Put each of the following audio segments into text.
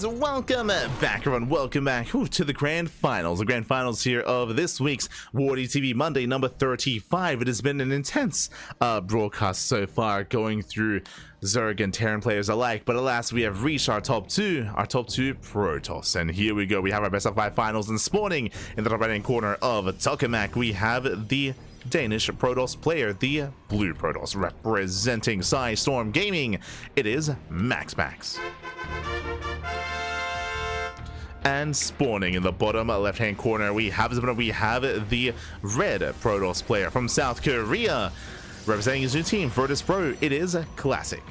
And welcome back, everyone. Welcome back to the grand finals. The grand finals here of this week's WardiTV Monday number 35. It has been an intense broadcast so far, going through Zerg and Terran players alike, but alas, we have reached our top two Protoss. And here we go. We have our best of 5 finals, and spawning in the top right hand corner of Tuckermac, we have the Danish Protoss player, the blue Protoss, representing Storm Gaming. It is MaxPax. And spawning in the bottom left hand corner, we have the red Protoss player from South Korea, representing his new team, Virtus Pro. It is Classic.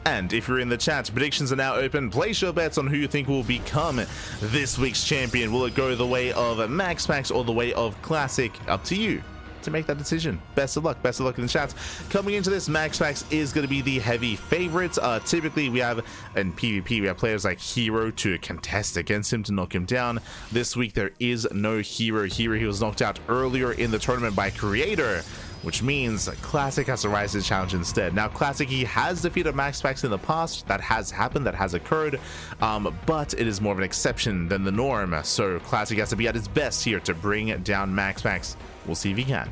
And if you're in the chat, predictions are now open. Place your bets on who you think will become this week's champion. Will it go the way of MaxPax or the way of Classic? Up to you to make that decision. Best of luck in the chat. Coming into this, MaxPax is going to be the heavy favorite. Typically we have in PvP, we have players like Hero to contest against him, to knock him down. This week there is no Hero. He was knocked out earlier in the tournament by Creator, which means Classic has to rise to the challenge instead. Now, Classic, he has defeated MaxPax in the past. That has happened, that has occurred, but it is more of an exception than the norm. So Classic has to be at his best here to bring down MaxPax. We'll see if he can.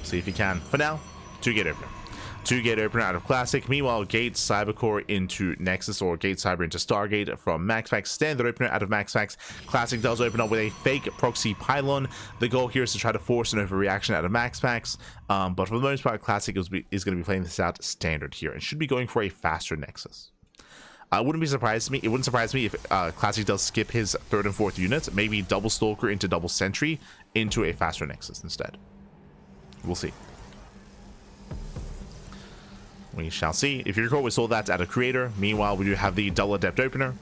See if he can. For now, 2-gate opener. 2-gate opener out of Classic. Meanwhile, Gate Cybercore into Nexus, or Gate Cyber into Stargate from MaxPax. Standard opener out of MaxPax. Classic does open up with a fake proxy pylon. The goal here is to try to force an overreaction out of MaxPax, but for the most part, Classic is going to be playing this out standard here and should be going for a faster Nexus. It wouldn't surprise me if Classic does skip his 3rd and 4th units, maybe double Stalker into double Sentry into a faster Nexus instead. We'll see. We shall see. If you recall, we saw that out of Creator. Meanwhile, we do have the double Adept opener.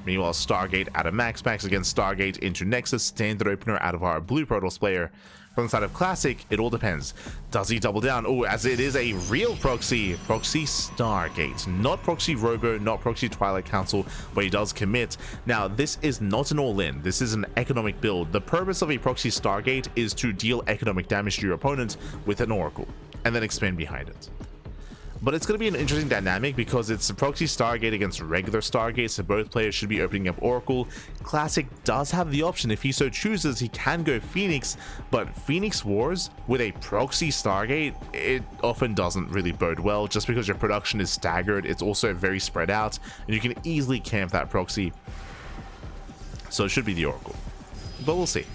Meanwhile, Stargate out of MaxPax against Stargate into Nexus. Standard opener out of our blue Protoss player. From the side of Classic, it all depends. Does he double down? Oh, as it is a real proxy Stargate. Not proxy Robo, not proxy Twilight Council, but he does commit. Now, this is not an all-in. This is an economic build. The purpose of a proxy Stargate is to deal economic damage to your opponent with an Oracle, and then expand behind it. But it's going to be an interesting dynamic because it's a proxy Stargate against regular Stargate, so both players should be opening up Oracle. Classic does have the option, if he so chooses, he can go Phoenix, but Phoenix Wars with a proxy Stargate, it often doesn't really bode well, just because your production is staggered. It's also very spread out, and you can easily camp that proxy. So it should be the Oracle, but we'll see.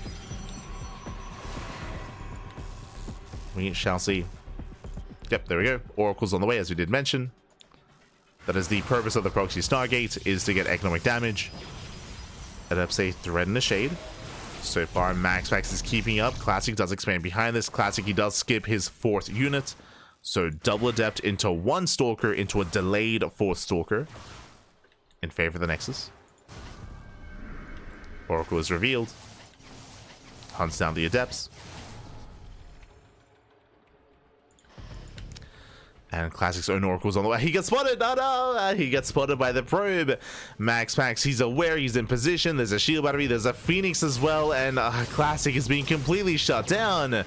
We shall see. Yep, there we go. Oracle's on the way, as we did mention. That is the purpose of the proxy Stargate, is to get economic damage. Adepts a thread in the shade. So far, MaxPax is keeping up. Classic does expand behind this. Classic, he does skip his 4th unit. So double Adept into 1 Stalker into a delayed 4th Stalker in favor of the Nexus. Oracle is revealed. Hunts down the Adepts. And Classic's own Oracle's on the way. He gets spotted. No. He gets spotted by the probe. MaxPax, he's aware, he's in position. There's a shield battery. There's a Phoenix as well. And Classic is being completely shut down.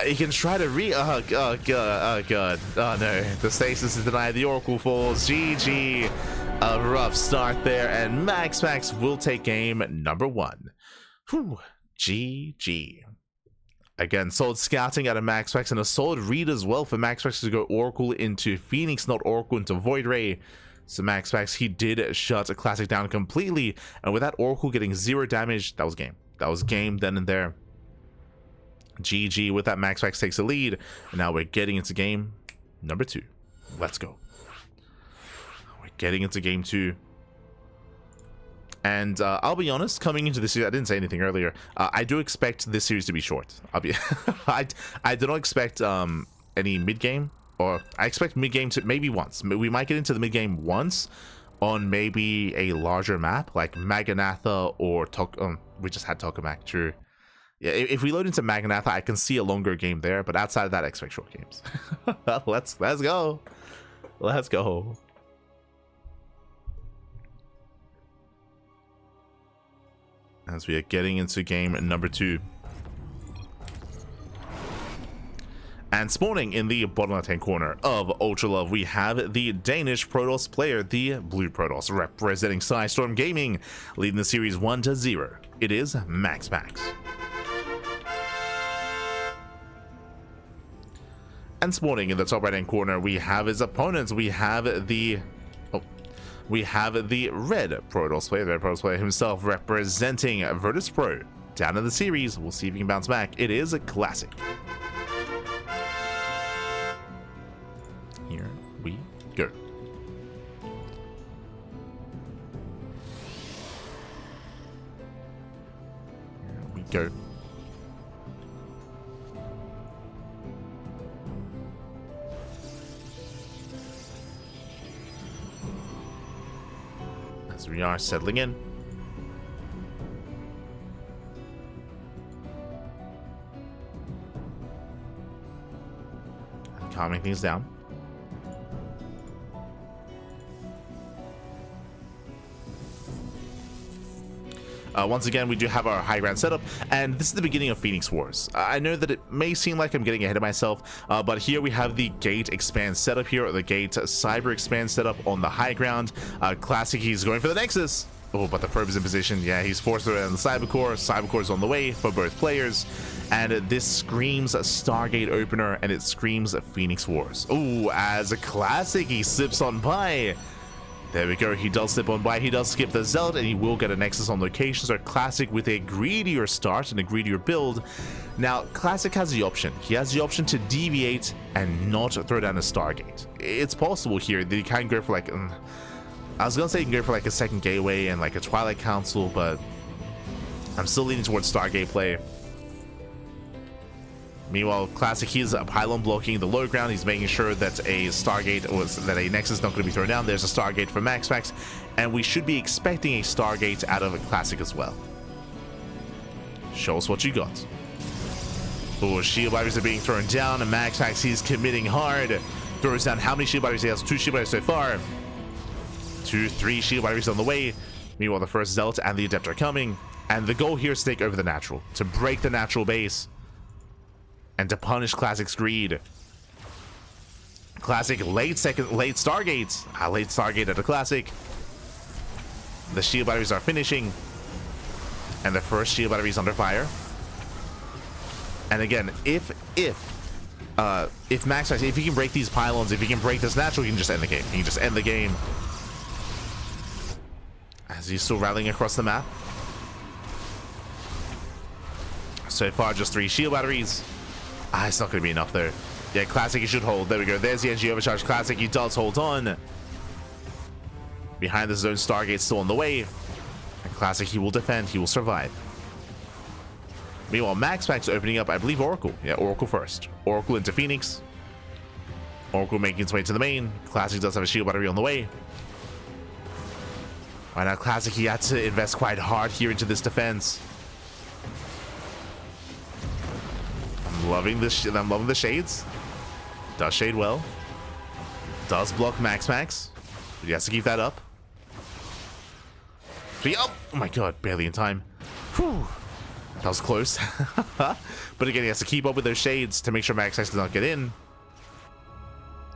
He can try to oh god. Oh no. The stasis is denied. The Oracle falls. GG. A rough start there. And MaxPax will take game number 1. Whew. GG. Again, solid scouting out of MaxPax, and a solid read as well for MaxPax to go Oracle into Phoenix, not Oracle into Void Ray. So MaxPax, he did shut a Classic down completely, and with that Oracle getting 0 damage, that was game. That was game then and there. GG. With that, MaxPax takes the lead, and now we're getting into game number 2. Let's go. We're getting into game 2. And I'll be honest, coming into this series, I didn't say anything earlier. I do expect this series to be short. I do not expect any mid game, or I expect mid game to maybe once. We might get into the mid game once on maybe a larger map like Maganatha or we just had Tokamak. True. Yeah, if we load into Maganatha, I can see a longer game there. But outside of that, I expect short games. Let's go. Let's go. As we are getting into game number 2. And spawning in the bottom left-hand corner of Ultra Love, we have the Danish Protoss player, the Blue Protoss, representing Storm Gaming, leading the series 1-0. It is MaxPax. And spawning in the top right-hand corner, we have his opponents. We have the Red Protoss player, the Red Protoss player himself, representing Virtus Pro. Down in the series, we'll see if he can bounce back. It is a classic. Here we go. Here we go. As we are settling in. And calming things down. Once again, we do have our high ground setup, and this is the beginning of Phoenix Wars. I know that it may seem like I'm getting ahead of myself, but here we have the Gate Expand setup here, or the Gate Cyber Expand setup on the high ground. Classic, he's going for the Nexus. Oh, but the probe is in position. Yeah, he's forced around the Cyber Core. Cyber Core is on the way for both players, and this screams Stargate opener, and it screams Phoenix Wars. Oh, as a Classic, he sips on by. There we go, he does slip on by, he does skip the Zealot, and he will get a Nexus on location. So Classic with a greedier start and a greedier build. Now, Classic has the option. He has the option to deviate and not throw down a Stargate. It's possible here that he can go for like... I was gonna say he can go for like a second Gateway and like a Twilight Council, but I'm still leaning towards Stargate play. Meanwhile, Classic, he's a pylon blocking the low ground. He's making sure that a Stargate, or that a Nexus is not going to be thrown down. There's a Stargate for MaxPax, and we should be expecting a Stargate out of a Classic as well. Show us what you got. Oh, shield batteries are being thrown down, and MaxPax, he's committing hard. Throws down how many shield batteries he has? 2 shield batteries so far. 2, 3 shield batteries on the way. Meanwhile, the first Zealot and the Adept are coming, and the goal here is to take over the natural, to break the natural base, and to punish Classic's greed. Classic late Stargate. Late Stargate at a Classic. The shield batteries are finishing, and the first shield battery is under fire. And again, if MaxPax, if he can break these pylons, if he can break this natural, he can just end the game. He can just end the game. As he's still rallying across the map. So far, just 3 shield batteries. It's not going to be enough though. Yeah, Classic, he should hold. There we go. There's the energy overcharge. Classic, he does hold on. Behind the zone, Stargate still on the way. And Classic, he will defend. He will survive. Meanwhile, MaxPax opening up, I believe, Oracle. Yeah, Oracle first. Oracle into Phoenix. Oracle making its way to the main. Classic does have a shield battery on the way. Right now, Classic, he had to invest quite hard here into this defense. I'm loving this. I'm loving the shades. Does shade well. Does block MaxPax. But he has to keep that up. Oh my god, barely in time. Whew. That was close. But again, he has to keep up with those shades to make sure MaxPax does not get in.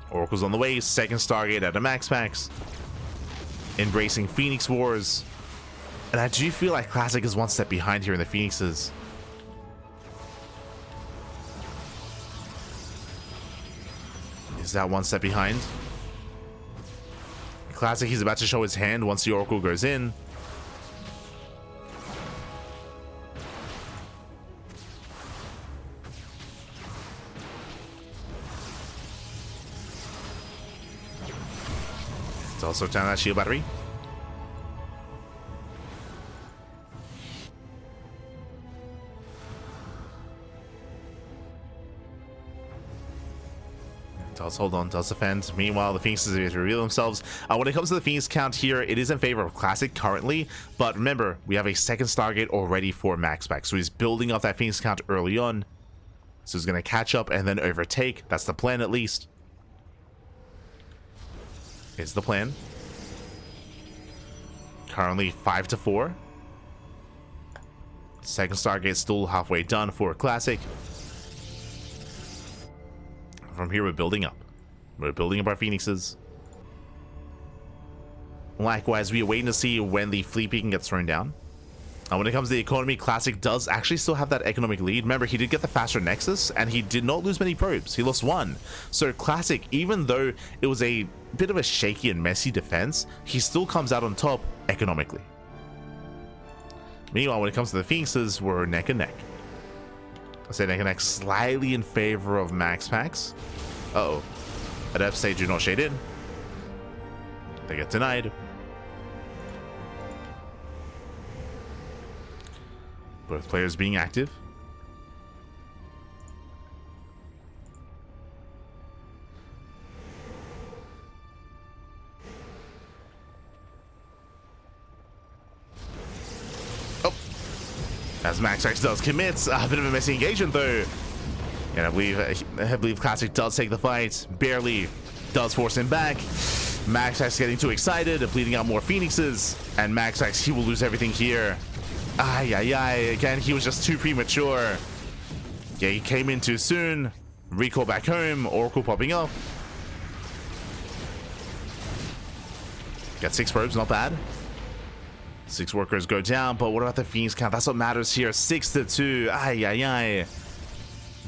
Oracle's on the way. Second Stargate out of MaxPax. Embracing Phoenix Wars. And I do feel like Classic is one step behind here in the Phoenixes. Is that one step behind? Classic, he's about to show his hand once the Oracle goes in. It's also down that shield battery. Does hold on, does defend. Meanwhile, the Phoenixes reveal themselves. When it comes to the Phoenix count here, it is in favor of Classic currently, but remember, we have a second Stargate already for MaxPax, so he's building up that Phoenix count early on. So he's going to catch up and then overtake. That's the plan, at least. Is the plan. Currently 5-4. Second Stargate still halfway done for Classic. From here, we're building up. We're building up our phoenixes. Likewise, we are waiting to see when the fleet beacon gets thrown down. When it comes to the economy, Classic does actually still have that economic lead. Remember, he did get the faster Nexus, and he did not lose many probes. He lost one. So Classic, even though it was a bit of a shaky and messy defense, he still comes out on top economically. Meanwhile, when it comes to the Phoenixes, we're neck and neck. I say neck and neck slightly in favor of MaxPax. Uh-oh. Adepts say do not shade in. They get denied. Both players being active. Oh, as MaxPax does commit, a bit of a messy engagement though. And I believe Classic does take the fight. Barely does force him back. MaxPax getting too excited, bleeding out more Phoenixes, and MaxPax, he will lose everything here. Ay, ay, ay. Again, he was just too premature. Yeah, he came in too soon. Recall back home. Oracle popping up. Got 6 probes, not bad. 6 workers go down, but what about the Phoenix count? That's what matters here. 6-2. Ay, ay, ay.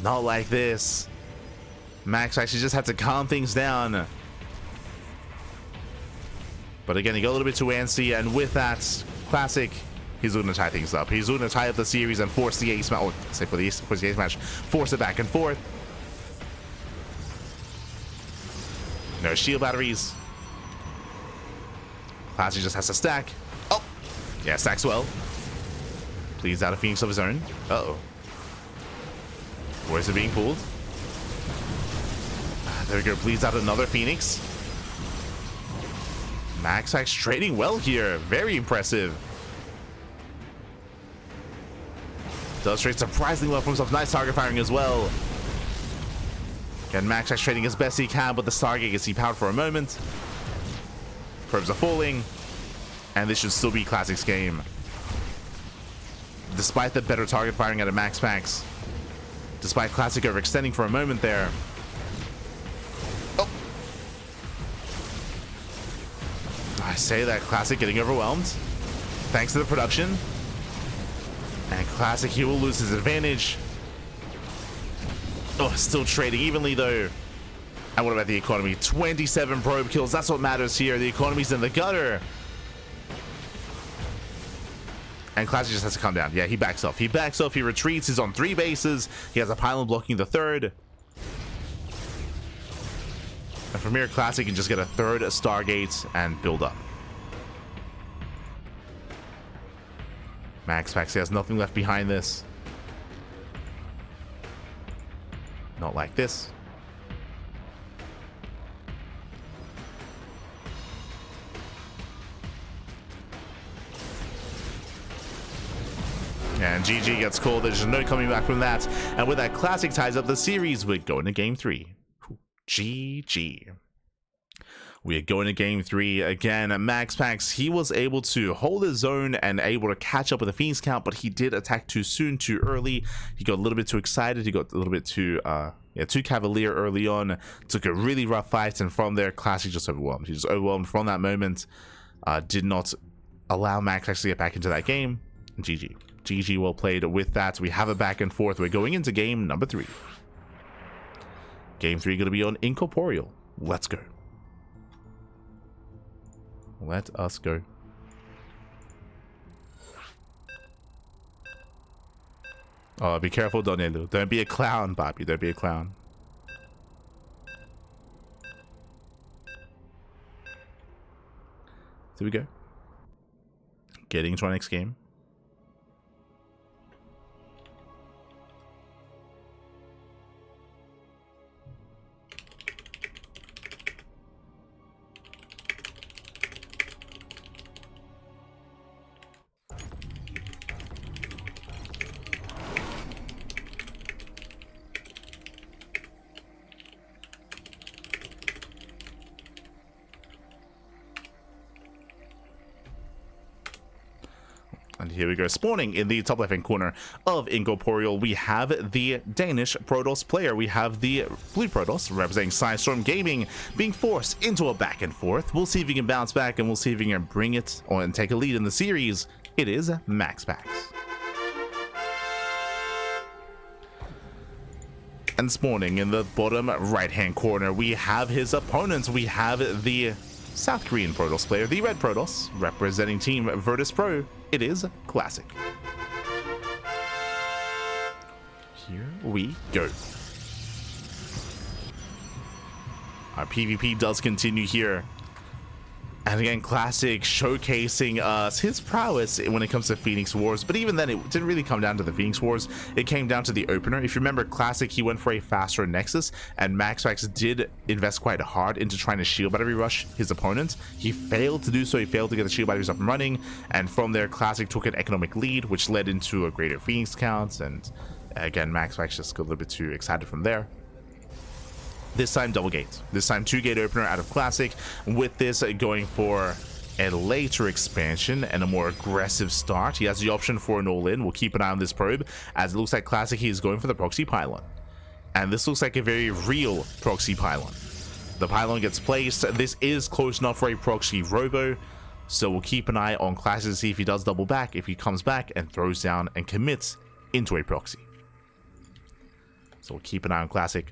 Not like this. Max actually just had to calm things down. But again, he got a little bit too antsy, and with that, Classic, he's looking to tie things up. He's looking to tie up the series and force the ace match, or say for the ace match, force it back and forth. No shield batteries. Classic just has to stack. Oh, yeah, stacks well. Bleeds out a Phoenix of his own. Uh-oh. Where's it being pulled? There we go, bleeds out another Phoenix. MaxPax trading well here. Very impressive. Does trade surprisingly well for himself. Nice target firing as well. Again, MaxPax trading as best he can, but the Stargate gets depowered for a moment. Probes are falling. And this should still be Classic's game. Despite the better target firing out of MaxPax. Despite Classic overextending for a moment there. Oh. I say that Classic getting overwhelmed. Thanks to the production. And Classic, he will lose his advantage. Oh, still trading evenly though. And what about the economy? 27 probe kills. That's what matters here. The economy's in the gutter. And Classic just has to come down. Yeah, he backs off. He backs off. He retreats. He's on 3 bases. He has a pylon blocking the 3rd. And from here, Classic can just get a 3rd Stargate and build up. MaxPax has nothing left behind this. Not like this. And GG gets called. There's no coming back from that. And with that, Classic ties up the series. We're going to game 3. GG. We are going to game 3 again. MaxPax, he was able to hold his own and able to catch up with the Phoenix count, but he did attack too soon, too early. He got a little bit too excited. He got a little bit too cavalier early on. Took a really rough fight, and from there, Classic just overwhelmed. He just overwhelmed from that moment. Did not allow MaxPax to get back into that game. GG. GG, well played. With that, we have a back and forth. We're going into game number 3. Game 3 going to be on Incorporeal. Let's go. Let us go. Oh, be careful, Donelu. Don't be a clown, Bobby. Don't be a clown. Here we go. Getting to our next game. here we go. Spawning in the top left-hand corner of Incorporeal, we have the Danish Protoss player. We have the blue Protoss representing Sidestorm Gaming being forced into a back and forth. We'll see if he can bounce back, and we'll see if he can bring it on and take a lead in the series. It is MaxPax. And spawning in the bottom right-hand corner, we have his opponents. We have the South Korean Protoss player, the red Protoss, representing Team Virtus Pro. It is Classic. Here we go. Our PvP does continue here. And again, Classic showcasing us his prowess when it comes to Phoenix Wars. But even then, it didn't really come down to the Phoenix Wars. It came down to the opener. If you remember, Classic, he went for a faster Nexus, and MaxPax did invest quite hard into trying to shield battery rush his opponent. He failed to do so. He failed to get the shield batteries up and running. And from there, Classic took an economic lead, which led into a greater Phoenix count. And again, MaxPax just got a little bit too excited from there. This time double gate. This time 2-gate opener out of Classic, with this going for a later expansion and a more aggressive start. He has the option for an all-in. We'll keep an eye on this probe, as it looks like Classic, he is going for the proxy pylon. And this looks like a very real proxy pylon. The pylon gets placed. This is close enough for a proxy robo, so we'll keep an eye on Classic to see if he does double back, if he comes back and throws down and commits into a proxy. So we'll keep an eye on Classic.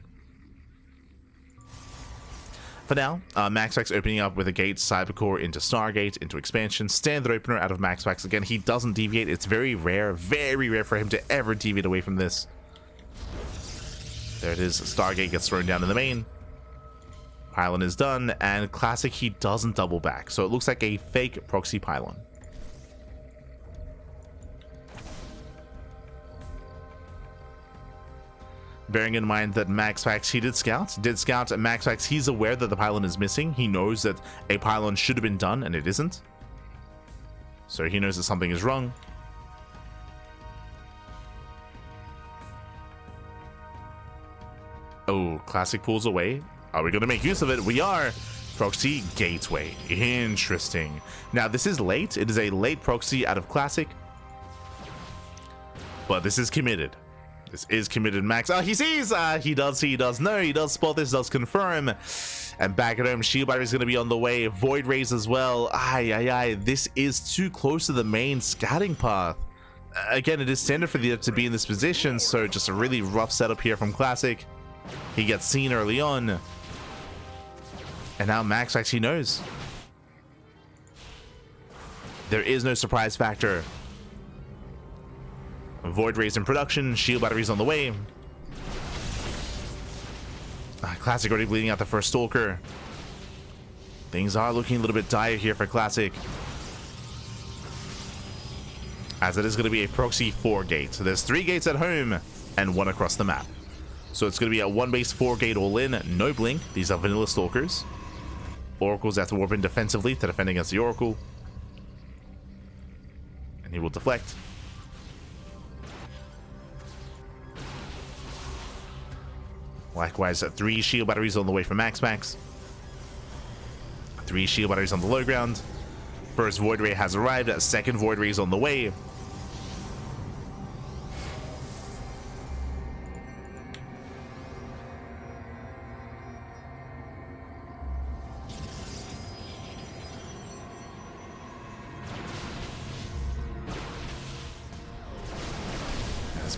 For now, MaxPax opening up with a gate, Cybercore into Stargate, into expansion, standard opener out of MaxPax. Again, he doesn't deviate. It's very rare for him to ever deviate away from this. There it is. Stargate gets thrown down in the main. Pylon is done, and Classic, he doesn't double back. So it looks like a fake proxy pylon. Bearing in mind that MaxPax, he did scout MaxPax, he's aware that the pylon is missing. He knows that a pylon should have been done, and it isn't. So he knows that something is wrong. Oh, Classic pulls away. Are we going to make use of it? We are. Proxy gateway. Interesting. Now, this is late. It is a late proxy out of Classic. But this is committed. This is committed. Max. Oh, he sees. He does. No, he does spot this, does confirm. And back at home, shield battery is going to be on the way. Void rays as well. This is too close to the main scouting path. Again, it is standard for the to be in this position, so just a really rough setup here from Classic. He gets seen early on. And now Max actually knows. There is no surprise factor. Void rays in production, shield batteries on the way. Classic already bleeding out the first Stalker. Things are looking a little bit dire here for Classic, as it is going to be a proxy 4-gate. So there's 3 gates at home and 1 across the map. So it's going to be a 1-base 4-gate all-in, no blink. These are vanilla Stalkers. Oracles have to warp in defensively to defend against the Oracle. And he will deflect. Likewise, 3 shield batteries on the way from MaxPax. 3 shield batteries on the low ground. First Void Ray has arrived. Second Void Ray is on the way.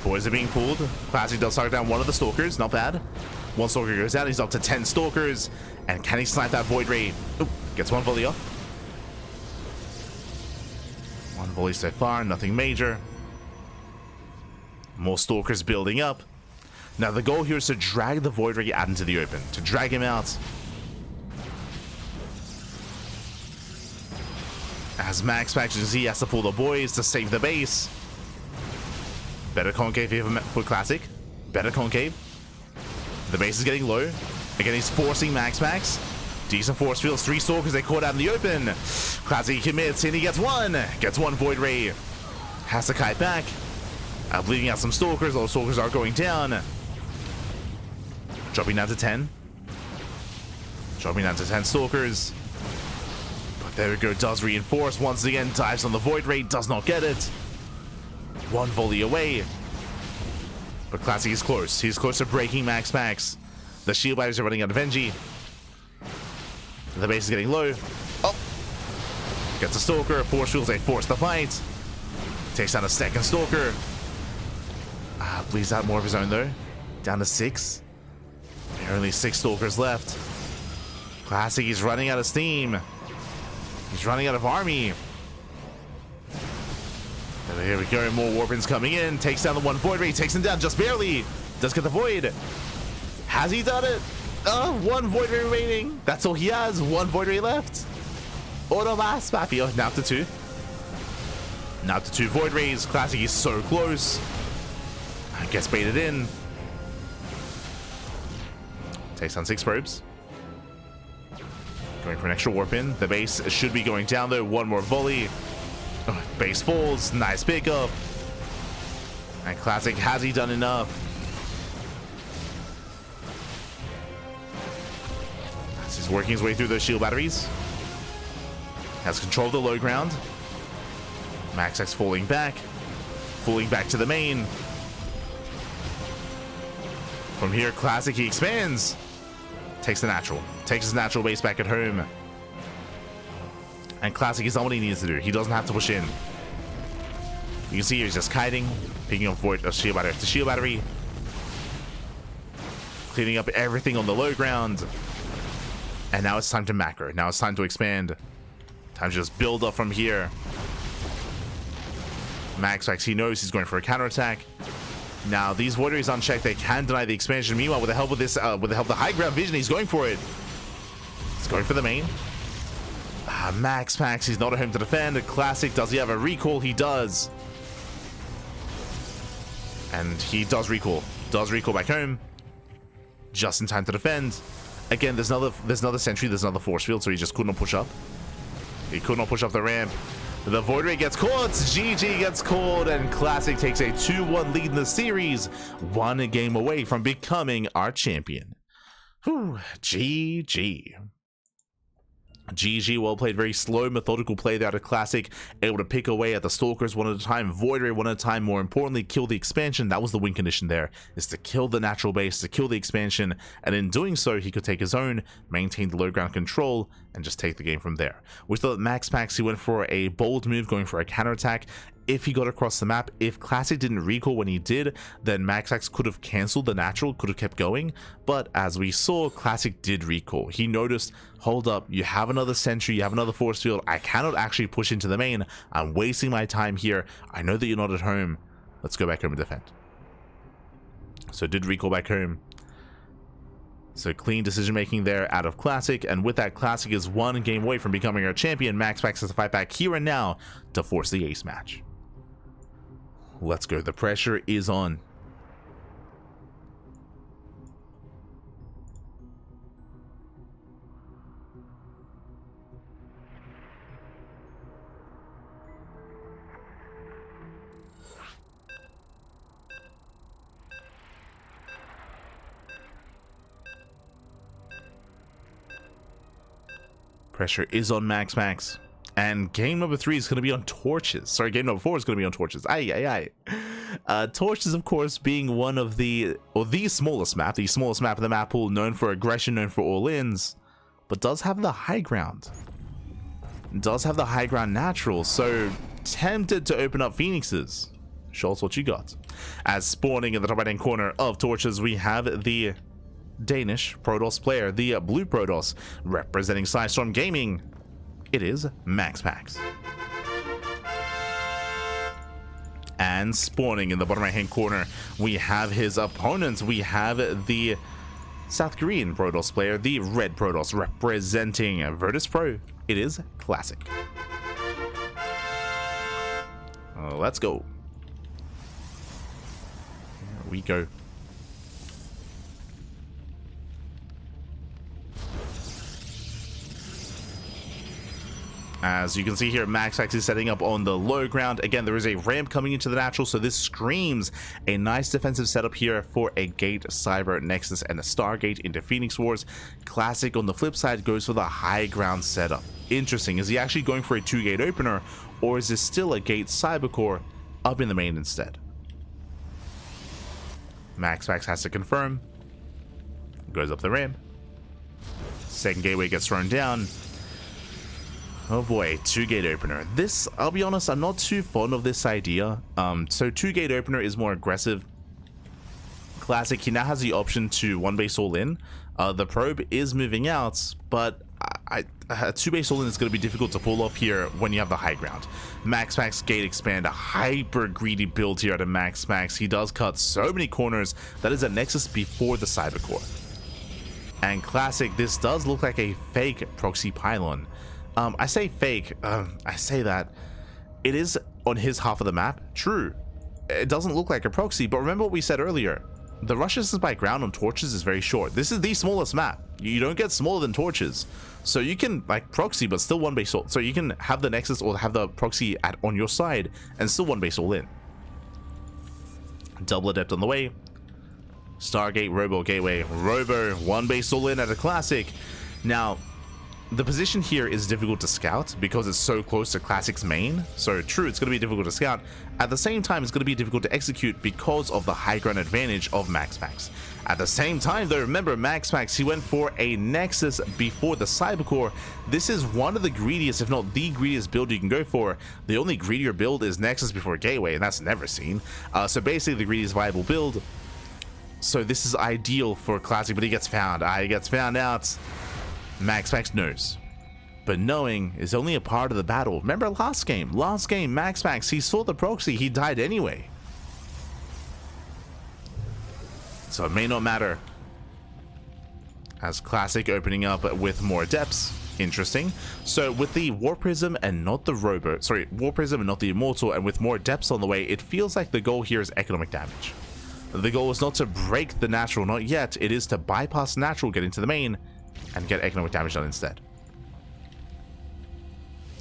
Boys are being pulled. Classic does target down one of the Stalkers. Not bad. 1 Stalker goes down. He's up to 10 Stalkers. And can he snipe that Void Ray? Oop, gets 1 volley off. 1 volley so far. Nothing major. More Stalkers building up. Now the goal here is to drag the Void Ray out into the open. To drag him out. As MaxPax, you can see, he has to pull the boys to save the base. Better concave here for Classic. Better concave. The base is getting low. Again, he's forcing MaxPax. Decent force fields. 3 Stalkers, they caught out in the open. Classic commits, and he gets 1. Gets 1 Void Ray. Has to kite back. Bleeding out some Stalkers. All the Stalkers are going down. Dropping down to 10. Dropping down to 10 Stalkers. But there we go. Does reinforce once again. Dives on the Void Ray. Does not get it. One volley away. But Classic is close. He's close to breaking MaxPax. The shield batteries are running out of energy. The base is getting low. Oh! Gets a Stalker. Force fields, they force the fight. Takes down a second Stalker. Bleeds out more of his own though. Down to 6. There are only 6 Stalkers left. Classic, he's running out of steam. He's running out of army. And here we go, more Warpins coming in. Takes down the one Void Ray, takes him down just barely. Does get the Void. Has he done it? One Void Ray remaining. That's all he has, one Void Ray left. Auto Mass Mafia, now to 2. Now to 2 Void Rays. Classic is so close. Gets baited in. Takes down 6 probes. Going for an extra warp in. The base should be going down though. One more volley. Base falls. Nice pickup. And Classic, has he done enough? As he's working his way through those shield batteries. Has control of the low ground. MaxPax falling back to the main. From here, Classic, he expands. Takes the natural. Takes his natural base back at home. And Classic is not what he needs to do. He doesn't have to push in. You can see he's just kiting, picking up Void, shield battery after shield battery. Cleaning up everything on the low ground. And now it's time to macro. Now it's time to expand. Time to just build up from here. MaxPax, he knows he's going for a counterattack. Now these Void Rays unchecked, they can deny the expansion. Meanwhile, with the help of this, with the help of the high ground vision, he's going for it. He's going for the main. MaxPax, he's not at home to defend. Classic, does he have a recall? He does. And he does recall. Does recall back home. Just in time to defend. Again, there's another sentry, there's another force field, so he just could not push up. He could not push up the ramp. The Void Ray gets caught, GG gets called, and Classic takes a 2-1 lead in the series, 1 game away from becoming our champion. Whew, GG. GG, well played, very slow, methodical play there at a Classic, able to pick away at the Stalkers one at a time, Void Ray one at a time, more importantly, kill the expansion. That was the win condition there, is to kill the natural base, to kill the expansion, and in doing so, he could take his own, maintain the low ground control, and just take the game from there. We thought MaxPax, he went for a bold move, going for a counterattack. If he got across the map, if Classic didn't recall when he did, then MaxPax could have cancelled the natural, could have kept going. But as we saw, Classic did recall. He noticed, hold up, you have another sentry, you have another force field, I cannot actually push into the main, I'm wasting my time here, I know that you're not at home, let's go back home and defend. So did recall back home. So clean decision making there out of Classic, and with that, Classic is 1 game away from becoming our champion. MaxPax has to fight back here and now to force the ace match. Let's go. The pressure is on. Pressure is on MaxPax. And game number 3 is going to be on torches. Sorry, game number 4 is going to be on torches. Torches, of course, being one of the smallest map of the map pool, known for aggression, known for all-ins, but does have the high ground. Does have the high ground natural, so tempted to open up Phoenixes. Show us what you got. As spawning in the top right-hand corner of torches, we have the Danish Protoss player, the blue Protoss, representing Storm Gaming. It is MaxPax. And spawning in the bottom right hand corner, we have his opponents. We have the South Korean Protoss player, the red Protoss, representing Virtus Pro. It is Classic. Let's go. Here we go. As you can see here, MaxPax is setting up on the low ground. Again, there is a ramp coming into the natural, so this screams a nice defensive setup here for a Gate, Cyber, Nexus, and a Stargate into Phoenix Wars. Classic, on the flip side, goes for the high ground setup. Interesting. Is he actually going for a 2-gate opener, or is this still a Gate Cybercore up in the main instead. MaxPax has to confirm. Goes up the ramp. Second gateway gets thrown down. Oh boy, 2-gate opener. This, I'll be honest, I'm not too fond of this idea. So 2-gate opener is more aggressive. Classic, he now has the option to 1-base all in. The probe is moving out, but 2-base all in is going to be difficult to pull off here when you have the high ground. MaxPax gate expand, a hyper greedy build here out of MaxPax. He does cut so many corners. That is a Nexus before the Cyber Core. And Classic, this does look like a fake proxy pylon. I say fake, I say that it is on his half of the map. True, it doesn't look like a proxy, but remember what we said earlier. The rush distance by ground on torches is very short. This is the smallest map. You don't get smaller than torches. So you can like proxy, but still 1-base all. So you can have the Nexus or have the proxy on your side and still 1-base all in. Double Adept on the way. Stargate, Robo Gateway. Robo, 1-base all in at a Classic. Now, the position here is difficult to scout because it's so close to Classic's main. So true, it's going to be difficult to scout. At the same time, it's going to be difficult to execute because of the high ground advantage of MaxPax. At the same time, though, remember MaxPax, he went for a Nexus before the Cybercore. This is one of the greediest, if not the greediest build you can go for. The only greedier build is Nexus before Gateway, and that's never seen. So basically the greediest viable build. So this is ideal for Classic, but he gets found. He gets found out. MaxPax knows, but knowing is only a part of the battle. Remember last game, MaxPax, he saw the proxy, he died anyway. So it may not matter. As Classic opening up with more depths. Interesting. So with the War Prism and not the Robo, sorry, War Prism and not the Immortal, and with more depths on the way, it feels like the goal here is economic damage. The goal is not to break the natural, not yet. It is to bypass natural, get into the main, and get economic damage done instead.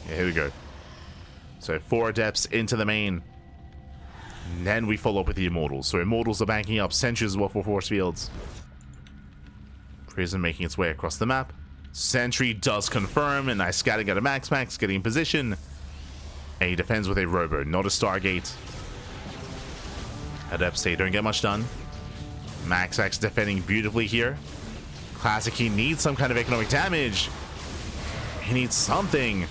Yeah, here we go. So 4 Adepts into the main. And then we follow up with the Immortals. So Immortals are banking up Sentries as well for force fields. Prism making its way across the map. Sentry does confirm, and nice scatting out of MaxPax, getting in position. And he defends with a Robo, not a Stargate. Adepts say don't get much done. MaxPax defending beautifully here. Classic, he needs some kind of economic damage. He needs something.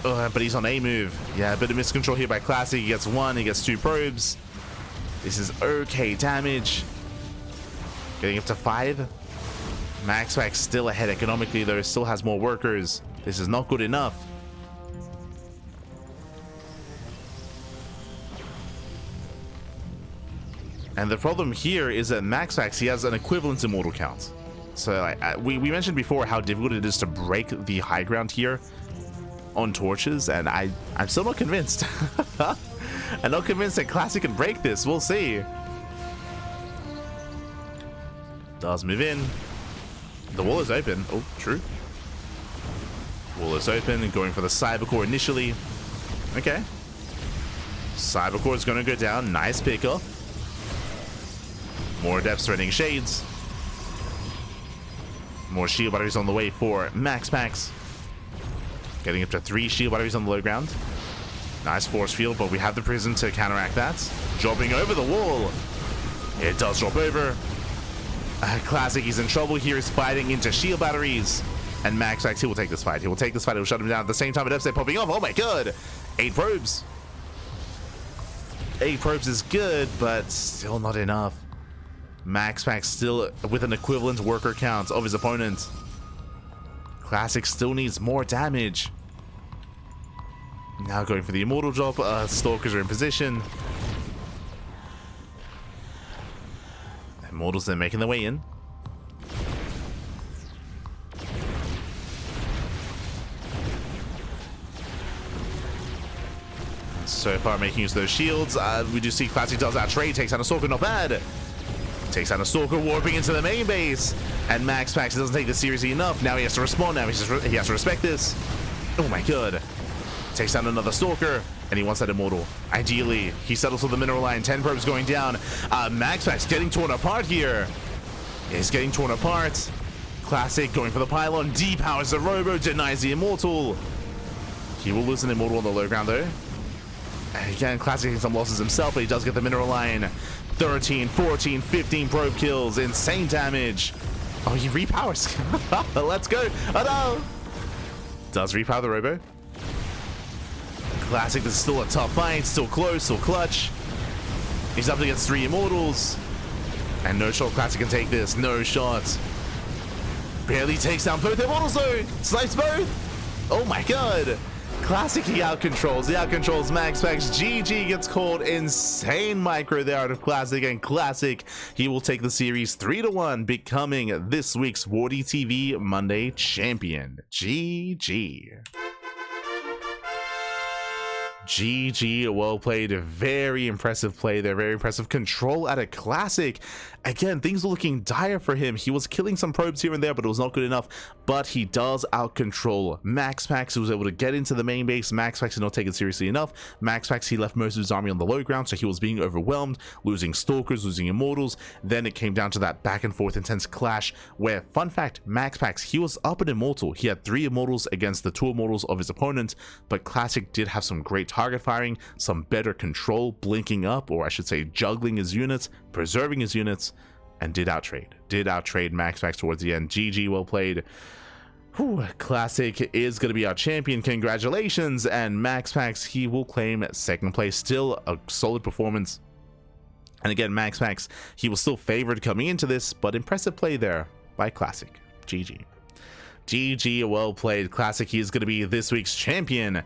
But he's on a move. Yeah, a bit of miscontrol here by Classic. He gets 1, he gets 2 probes. This is okay damage. Getting up to 5. MaxPax still ahead economically, though. Still has more workers. This is not good enough. And the problem here is that MaxPax, he has an equivalent Immortal count. So we mentioned before how difficult it is to break the high ground here on torches, and I'm still not convinced. I'm not convinced that Classic can break this. We'll see. Does move in. The wall is open. Oh, true. Wall is open and going for the Cybercore initially. Okay. Cybercore is going to go down. Nice pickup. More Adepts threatening Shades. More shield batteries on the way for MaxPax. Getting up to 3 shield batteries on the low ground. Nice force field, but we have the Prism to counteract that. Dropping over the wall. It does drop over. Classic, he's in trouble here. He's fighting into shield batteries. And MaxPax, he will take this fight. He will take this fight. He will shut him down. At the same time, Adepts popping off. Oh my god. 8 probes. 8 probes is good, but still not enough. MaxPax still with an equivalent worker count of his opponent. Classic still needs more damage. Now going for the Immortal drop. Stalkers are in position. Immortals then making their way in. So far making use of those shields. We do see Classic does that trade, takes out a Stalker, not bad. Takes out a Stalker, warping into the main base. And MaxPax doesn't take this seriously enough. Now he has to respond. Now he has to respect this. Oh my god. Takes down another Stalker. And he wants that Immortal. Ideally, he settles with the mineral line. 10 probes going down. MaxPax getting torn apart here. He's getting torn apart. Classic going for the pylon. Depowers the Robo. Denies the Immortal. He will lose an Immortal on the low ground though. Again, Classic taking some losses himself, but he does get the mineral line. 13, 14, 15 probe kills, insane damage. Oh, he repowers. Let's go. Oh no. Does repower the robo. Classic, this is still a tough fight, still close, still clutch. He's up against 3 immortals. And no shot Classic can take this. No shot. Barely takes down both immortals though. Snipes both. Oh my god. Classic, he outcontrols. He outcontrols MaxPax. GG gets called. Insane micro there out of Classic. And Classic, he will take the series 3-1, becoming this week's WardiTV Monday champion. GG. GG, well played. Very impressive play there. Very impressive control at a Classic. Again, things were looking dire for him. He was killing some probes here and there, but it was not good enough. But he does out-control MaxPax, who was able to get into the main base. MaxPax did not take it seriously enough. MaxPax, he left most of his army on the low ground, so he was being overwhelmed, losing Stalkers, losing Immortals. Then it came down to that back and forth intense clash where, fun fact, MaxPax, he was up an Immortal. He had 3 Immortals against the 2 Immortals of his opponent, but Classic did have some great target firing, some better control, blinking up, or I should say juggling his units, preserving his units, and did outtrade MaxPax towards the end. GG, well played. Whew, Classic is going to be our champion. Congratulations. And MaxPax, he will claim 2nd place. Still a solid performance. And again, MaxPax, he was still favored coming into this, but impressive play there by Classic. GG. GG, well played. Classic, he is going to be this week's champion.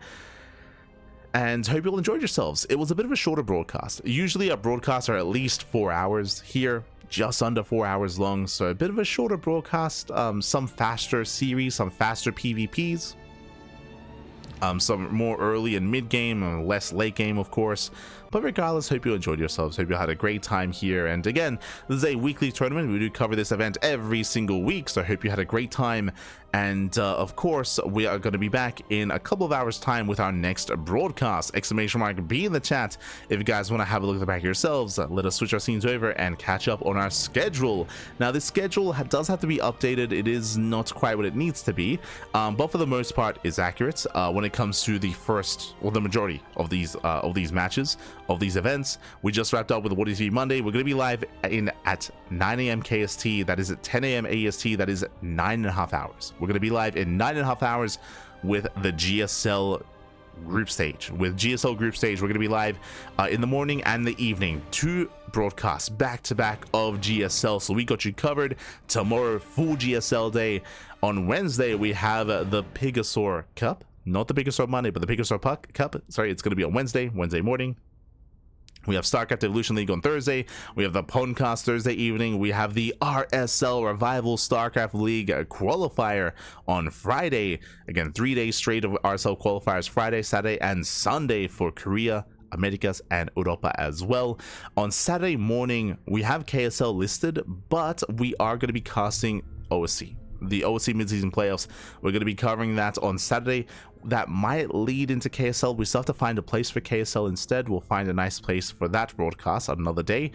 And hope you all enjoyed yourselves. It was a bit of a shorter broadcast. Usually our broadcasts are at least 4 hours. Here, just under 4 hours long, so a bit of a shorter broadcast. Some faster series, some faster PvPs, some more early and mid game, and less late game, of course. But regardless, hope you enjoyed yourselves. Hope you had a great time here. And again, this is a weekly tournament. We do cover this event every single week, so I hope you had a great time. And of course, we are going to be back in a couple of hours time with our next broadcast. Exclamation mark B in the chat if you guys want to have a look at the back yourselves. Let us switch our scenes over and catch up on our schedule. Now, this schedule does have to be updated. It is not quite what it needs to be, but for the most part is accurate when it comes to the first or the majority of these matches, of these events. We just wrapped up with the WardiTV Monday. We're going to be live at 9 a.m. KST. That is at 10 a.m. AST. That is 9.5 hours. We're going to be live in 9.5 hours with the GSL group stage. With GSL group stage, we're going to be live in the morning and the evening. 2 broadcasts back to back of GSL. So we got you covered. Tomorrow, full GSL day. On Wednesday, we have the Pegasaur Cup. Not the Pegasaur Monday, but the Pegasaur Cup. Sorry, it's going to be on Wednesday morning. We have StarCraft Evolution League on Thursday. We have the Podcast Thursday evening. We have the RSL Revival StarCraft League qualifier on Friday. Again, 3 days straight of RSL qualifiers, Friday, Saturday, and Sunday for Korea, Americas, and Europa as well. On Saturday morning, we have KSL listed, but we are going to be casting OSC. The OSC midseason playoffs. We're going to be covering that on Saturday. That might lead into KSL. We still have to find a place for KSL instead. We'll find a nice place for that broadcast on another day.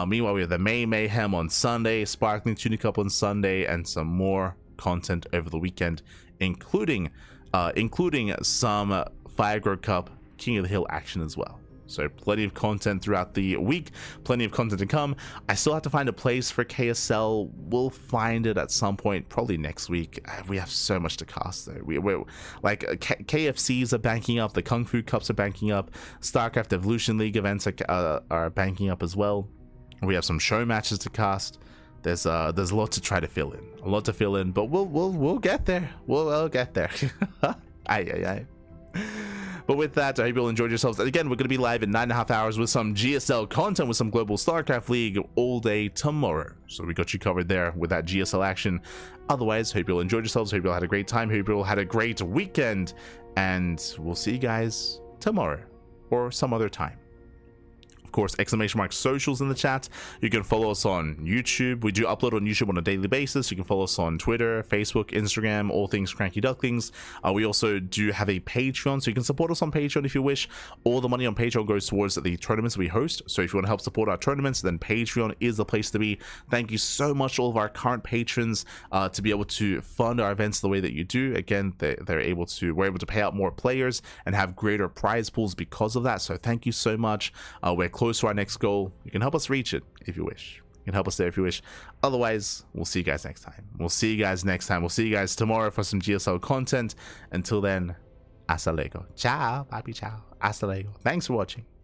Meanwhile, we have the May Mayhem on Sunday, Sparkling Tunic Cup on Sunday, and some more content over the weekend, including some Firegrow Cup King of the Hill action as well. So plenty of content throughout the week, plenty of content to come. I still have to find a place for KSL. We'll find it at some point, probably next week. We have so much to cast though. We're like KFCs are banking up, the Kung Fu Cups are banking up, StarCraft Evolution League events are banking up as well. We have some show matches to cast. There's a lot to try to fill in, but we'll get there. We'll get there. Aye. But with that, I hope you all enjoyed yourselves. And again, we're going to be live in 9.5 hours with some GSL content, with some global StarCraft League all day tomorrow. So we got you covered there with that GSL action. Otherwise, hope you all enjoyed yourselves. Hope you all had a great time. Hope you all had a great weekend. And we'll see you guys tomorrow or some other time of course, !socials in the chat. You can follow us on YouTube. We do upload on YouTube on a daily basis. You can follow us on Twitter, Facebook, Instagram, all things CranKy Ducklings. We also do have a Patreon, so you can support us on Patreon if you wish. All the money on Patreon goes towards the tournaments we host. So if you want to help support our tournaments, then Patreon is the place to be. Thank you so much to all of our current patrons to be able to fund our events the way that you do. Again, we're able to pay out more players and have greater prize pools because of that. So thank you so much. We're close to our next goal. You can help us reach it if you wish. You can help us there if you wish. Otherwise, we'll see you guys next time. We'll see you guys next time. We'll see you guys tomorrow for some GSL content. Until then, hasta luego. Ciao, papi, ciao. Hasta luego. Thanks for watching.